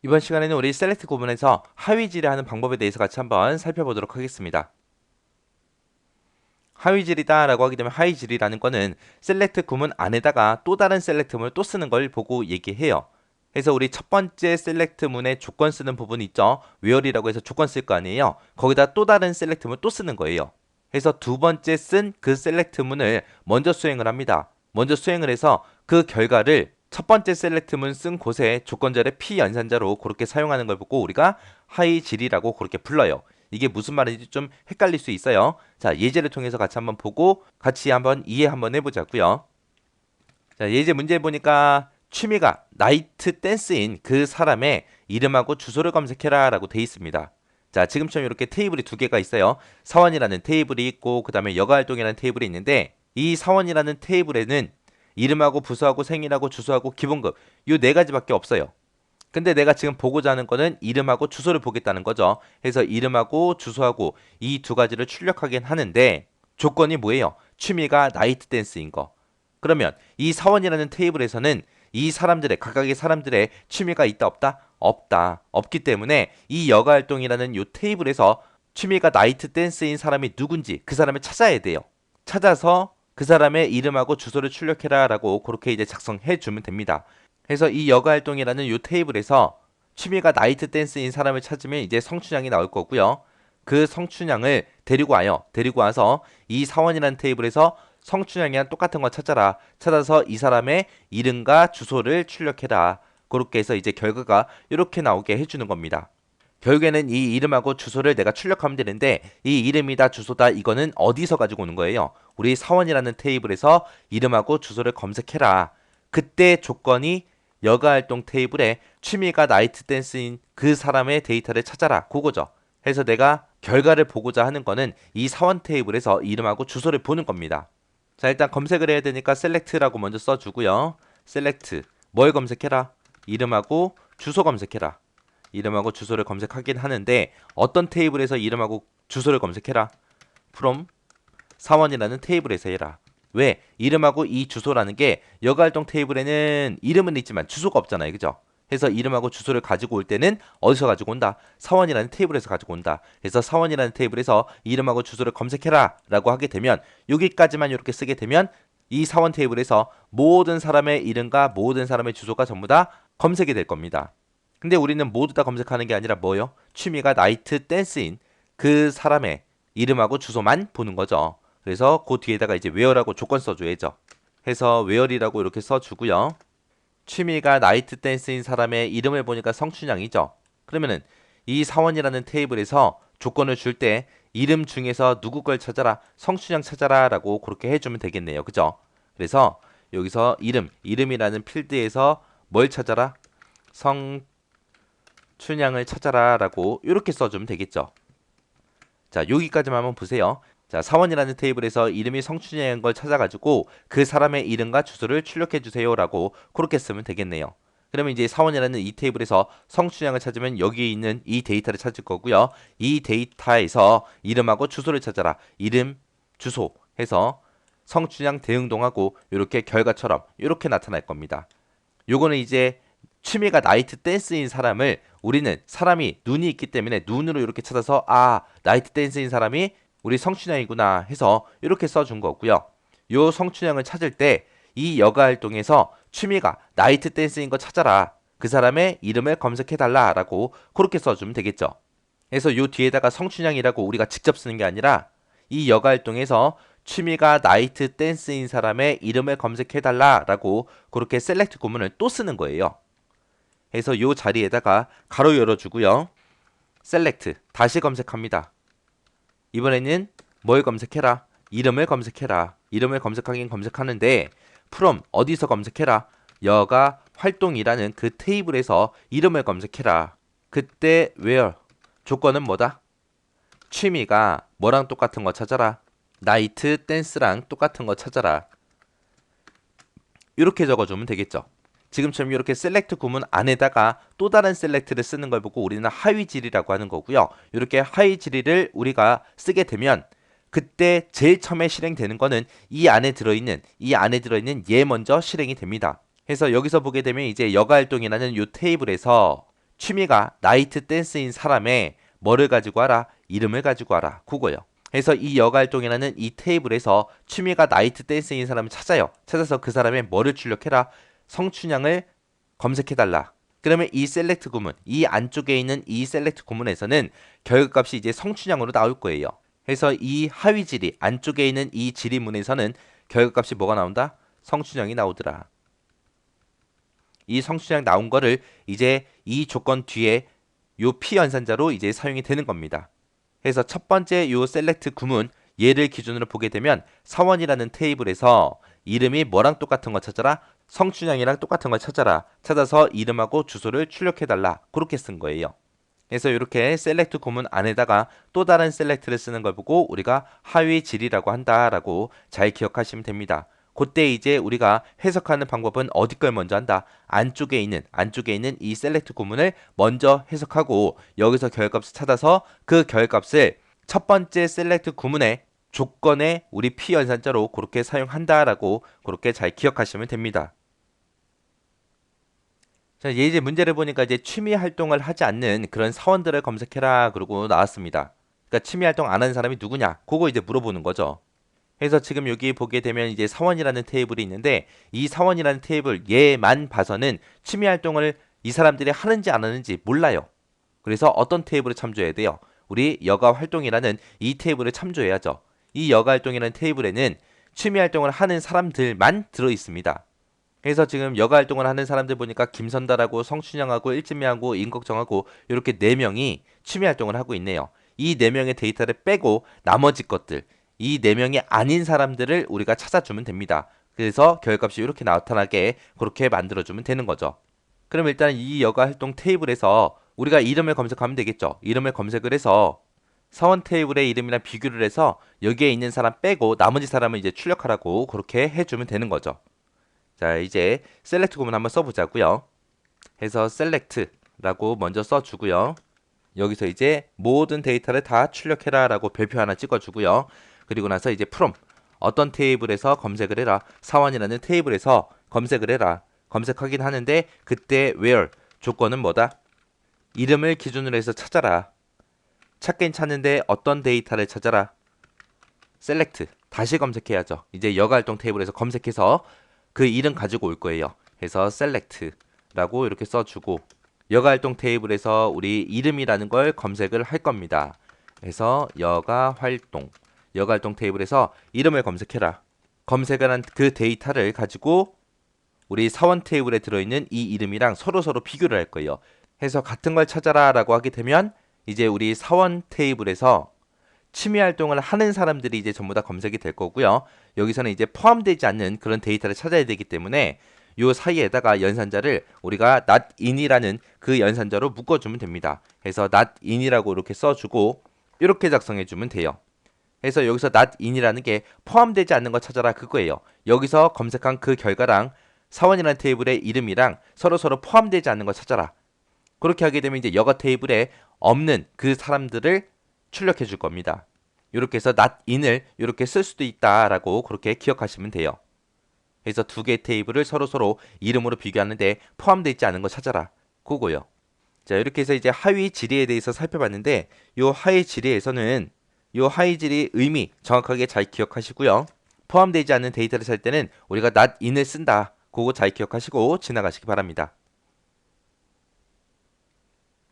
이번 시간에는 우리 셀렉트 구문에서 하위 질의하는 방법에 대해서 같이 한번 살펴보도록 하겠습니다. 하위 질이다 라고 하게 되면 하위 질이라는 거는 셀렉트 구문 안에다가 또 다른 셀렉트문을 또 쓰는 걸 보고 얘기해요. 그래서 우리 첫 번째 셀렉트문에 조건 쓰는 부분 있죠. where이라고 해서 조건 쓸 거 아니에요. 거기다 또 다른 셀렉트문 또 쓰는 거예요. 그래서 두 번째 쓴 그 셀렉트문을 먼저 수행을 합니다. 먼저 수행을 해서 그 결과를 첫 번째 셀렉트문 쓴 곳에 조건절의 피연산자로 그렇게 사용하는 걸 보고 우리가 하위 질이라고 그렇게 불러요. 이게 무슨 말인지 좀 헷갈릴 수 있어요. 자, 예제를 통해서 같이 한번 보고 같이 한번 이해 한번 해보자고요. 자, 예제 문제 보니까 취미가 나이트 댄스인 그 사람의 이름하고 주소를 검색해라 라고 돼 있습니다. 자, 지금처럼 이렇게 테이블이 두 개가 있어요. 사원이라는 테이블이 있고 그 다음에 여가활동이라는 테이블이 있는데 이 사원이라는 테이블에는 이름하고 부서하고 생일하고 주소하고 기본급 이 네 가지밖에 없어요. 근데 내가 지금 보고자 하는 거는 이름하고 주소를 보겠다는 거죠. 그래서 이름하고 주소하고 이 두 가지를 출력하긴 하는데 조건이 뭐예요? 취미가 나이트 댄스인 거. 그러면 이 사원이라는 테이블에서는 이 사람들의 각각의 사람들의 취미가 있다 없다? 없다. 없기 때문에 이 여가활동이라는 이 테이블에서 취미가 나이트 댄스인 사람이 누군지 그 사람을 찾아야 돼요. 찾아서 그 사람의 이름하고 주소를 출력해라 라고 그렇게 이제 작성해 주면 됩니다. 그래서 이 여가활동이라는 이 테이블에서 취미가 나이트 댄스인 사람을 찾으면 이제 성춘향이 나올 거고요. 그 성춘향을 데리고 와요. 데리고 와서 이 사원이라는 테이블에서 성춘향이랑 똑같은 거 찾아라. 찾아서 이 사람의 이름과 주소를 출력해라. 그렇게 해서 이제 결과가 이렇게 나오게 해주는 겁니다. 결국에는 이 이름하고 주소를 내가 출력하면 되는데 이 이름이다 주소다 이거는 어디서 가지고 오는 거예요? 우리 사원이라는 테이블에서 이름하고 주소를 검색해라. 그때 조건이 여가활동 테이블에 취미가 나이트 댄스인 그 사람의 데이터를 찾아라. 그거죠. 그래서 내가 결과를 보고자 하는 거는 이 사원 테이블에서 이름하고 주소를 보는 겁니다. 자, 일단 검색을 해야 되니까 셀렉트라고 먼저 써주고요. 셀렉트 뭘 검색해라? 이름하고 주소 검색해라. 이름하고 주소를 검색하긴 하는데 어떤 테이블에서 이름하고 주소를 검색해라? from 사원이라는 테이블에서 해라. 왜? 이름하고 이 주소라는 게 여가활동 테이블에는 이름은 있지만 주소가 없잖아요. 그죠? 그래서 이름하고 주소를 가지고 올 때는 어디서 가지고 온다? 사원이라는 테이블에서 가지고 온다. 그래서 사원이라는 테이블에서 이름하고 주소를 검색해라 라고 하게 되면 여기까지만 이렇게 쓰게 되면 이 사원 테이블에서 모든 사람의 이름과 모든 사람의 주소가 전부 다 검색이 될 겁니다. 근데 우리는 모두 다 검색하는 게 아니라 뭐요? 취미가 나이트 댄스인 그 사람의 이름하고 주소만 보는 거죠. 그래서 그 뒤에다가 이제 where라고 조건 써줘야죠. 해서 where이라고 이렇게 써주고요. 취미가 나이트 댄스인 사람의 이름을 보니까 성춘향이죠. 그러면은 이 사원이라는 테이블에서 조건을 줄 때 이름 중에서 누구 걸 찾아라, 성춘향 찾아라 라고 그렇게 해주면 되겠네요. 그죠? 그래서 여기서 이름이라는 필드에서 뭘 찾아라? 성춘향을 찾아라 라고 이렇게 써주면 되겠죠. 자, 여기까지만 한번 보세요. 자, 사원이라는 테이블에서 이름이 성춘향인 걸 찾아가지고 그 사람의 이름과 주소를 출력해 주세요라고 그렇게 쓰면 되겠네요. 그러면 이제 사원이라는 이 테이블에서 성춘향을 찾으면 여기에 있는 이 데이터를 찾을 거고요. 이 데이터에서 이름하고 주소를 찾아라. 이름, 주소 해서 성춘향 대응동하고 이렇게 결과처럼 이렇게 나타날 겁니다. 요거는 이제 취미가 나이트 댄스인 사람을 우리는 사람이 눈이 있기 때문에 눈으로 이렇게 찾아서 아 나이트 댄스인 사람이 우리 성춘향이구나 해서 이렇게 써준 거고요. 요 성춘향을 찾을 때 이 여가활동에서 취미가 나이트 댄스인 거 찾아라. 그 사람의 이름을 검색해달라 라고 그렇게 써주면 되겠죠. 그래서 요 뒤에다가 성춘향이라고 우리가 직접 쓰는 게 아니라 이 여가활동에서 취미가 나이트 댄스인 사람의 이름을 검색해달라 라고 그렇게 셀렉트 구문을 또 쓰는 거예요. 그래서 요 자리에다가 가로 열어주고요. 셀렉트 다시 검색합니다. 이번에는 뭘 검색해라? 이름을 검색해라. 이름을 검색하긴 검색하는데 from 어디서 검색해라? 여가 활동이라는 그 테이블에서 이름을 검색해라. 그때 where 조건은 뭐다? 취미가 뭐랑 똑같은 거 찾아라. 나이트 댄스랑 똑같은 거 찾아라. 이렇게 적어주면 되겠죠. 지금처럼 이렇게 셀렉트 구문 안에다가 또 다른 셀렉트를 쓰는 걸 보고 우리는 하위 질이라고 하는 거고요. 이렇게 하위 질을 우리가 쓰게 되면 그때 제일 처음에 실행되는 거는 이 안에 들어있는 얘 먼저 실행이 됩니다. 그래서 여기서 보게 되면 이제 여가활동이라는 이 테이블에서 취미가 나이트 댄스인 사람의 뭐를 가지고 와라? 이름을 가지고 와라. 그거요. 그래서 이 여가활동이라는 이 테이블에서 취미가 나이트 댄스인 사람을 찾아요. 찾아서 그 사람의 뭐를 출력해라? 성춘향을 검색해달라. 그러면 이 셀렉트 구문, 이 안쪽에 있는 이 셀렉트 구문에서는 결과값이 이제 성춘향으로 나올 거예요. 그래서 이 하위 지리, 안쪽에 있는 이 지리문에서는 결과값이 뭐가 나온다? 성춘향이 나오더라. 이 성춘향 나온 거를 이제 이 조건 뒤에 요 피연산자로 이제 사용이 되는 겁니다. 그래서 첫 번째 요 셀렉트 구문 얘를 기준으로 보게 되면 사원이라는 테이블에서 이름이 뭐랑 똑같은 거 찾아라? 성춘향이랑 똑같은 걸 찾아라. 찾아서 이름하고 주소를 출력해달라. 그렇게 쓴 거예요. 그래서 이렇게 셀렉트 구문 안에다가 또 다른 셀렉트를 쓰는 걸 보고 우리가 하위 질이라고 한다라고 잘 기억하시면 됩니다. 그때 이제 우리가 해석하는 방법은 어디 걸 먼저 한다? 안쪽에 있는 이 셀렉트 구문을 먼저 해석하고 여기서 결값을 찾아서 그 결값을 첫 번째 셀렉트 구문의 조건에 우리 피연산자로 그렇게 사용한다라고 그렇게 잘 기억하시면 됩니다. 자, 이제 문제를 보니까 이제 취미 활동을 하지 않는 그런 사원들을 검색해라 그러고 나왔습니다. 그러니까 취미 활동 안 하는 사람이 누구냐? 그거 이제 물어보는 거죠. 그래서 지금 여기 보게 되면 이제 사원이라는 테이블이 있는데 이 사원이라는 테이블 얘만 봐서는 취미 활동을 이 사람들이 하는지 안 하는지 몰라요. 그래서 어떤 테이블을 참조해야 돼요? 우리 여가 활동이라는 이 테이블을 참조해야죠. 이 여가 활동이라는 테이블에는 취미 활동을 하는 사람들만 들어 있습니다. 그래서 지금 여가 활동을 하는 사람들 보니까 김선달하고 성춘영하고 일진미하고 임꺽정하고 이렇게 4명이 취미 활동을 하고 있네요. 이 4명의 데이터를 빼고 나머지 것들, 이 4명이 아닌 사람들을 우리가 찾아주면 됩니다. 그래서 결값이 이렇게 나타나게 그렇게 만들어주면 되는 거죠. 그럼 일단 이 여가 활동 테이블에서 우리가 이름을 검색하면 되겠죠. 이름을 검색을 해서 사원 테이블의 이름이랑 비교를 해서 여기에 있는 사람 빼고 나머지 사람을 이제 출력하라고 그렇게 해주면 되는 거죠. 자, 이제 셀렉트 구문 한번 써보자고요. 해서 select라고 먼저 써주고요. 여기서 이제 모든 데이터를 다 출력해라 라고 별표 하나 찍어주고요. 그리고 나서 이제 from 어떤 테이블에서 검색을 해라. 사원이라는 테이블에서 검색을 해라. 검색하긴 하는데 그때 where 조건은 뭐다? 이름을 기준으로 해서 찾아라. 찾긴 찾는데 어떤 데이터를 찾아라. select 다시 검색해야죠. 이제 여가활동 테이블에서 검색해서 그 이름 가지고 올 거예요. 해서 select라고 이렇게 써주고 여가활동 테이블에서 우리 이름이라는 걸 검색을 할 겁니다. 그래서 여가활동 테이블에서 이름을 검색해라. 검색을 한 그 데이터를 가지고 우리 사원 테이블에 들어있는 이 이름이랑 서로 비교를 할 거예요. 해서 같은 걸 찾아라 라고 하게 되면 이제 우리 사원 테이블에서 취미 활동을 하는 사람들이 이제 전부 다 검색이 될 거고요. 여기서는 이제 포함되지 않는 그런 데이터를 찾아야 되기 때문에 요 사이에다가 연산자를 우리가 not in이라는 그 연산자로 묶어주면 됩니다. 그래서 not in이라고 이렇게 써주고 이렇게 작성해주면 돼요. 그래서 여기서 not in이라는 게 포함되지 않는 거 찾아라 그거예요. 여기서 검색한 그 결과랑 사원이라는 테이블의 이름이랑 서로 포함되지 않는 거 찾아라. 그렇게 하게 되면 이제 여가 테이블에 없는 그 사람들을 출력해 줄 겁니다. 이렇게 해서 not in을 이렇게 쓸 수도 있다라고 그렇게 기억하시면 돼요. 그래서 두 개의 테이블을 서로 이름으로 비교하는데 포함되어 있지 않은 거 찾아라. 그거요. 자, 이렇게 해서 이제 하위 지리에 대해서 살펴봤는데 이 하위 지리에서는 이 하위 지리 의미 정확하게 잘 기억하시고요. 포함되지 않는 데이터를 찾을 때는 우리가 not in을 쓴다. 그거 잘 기억하시고 지나가시기 바랍니다.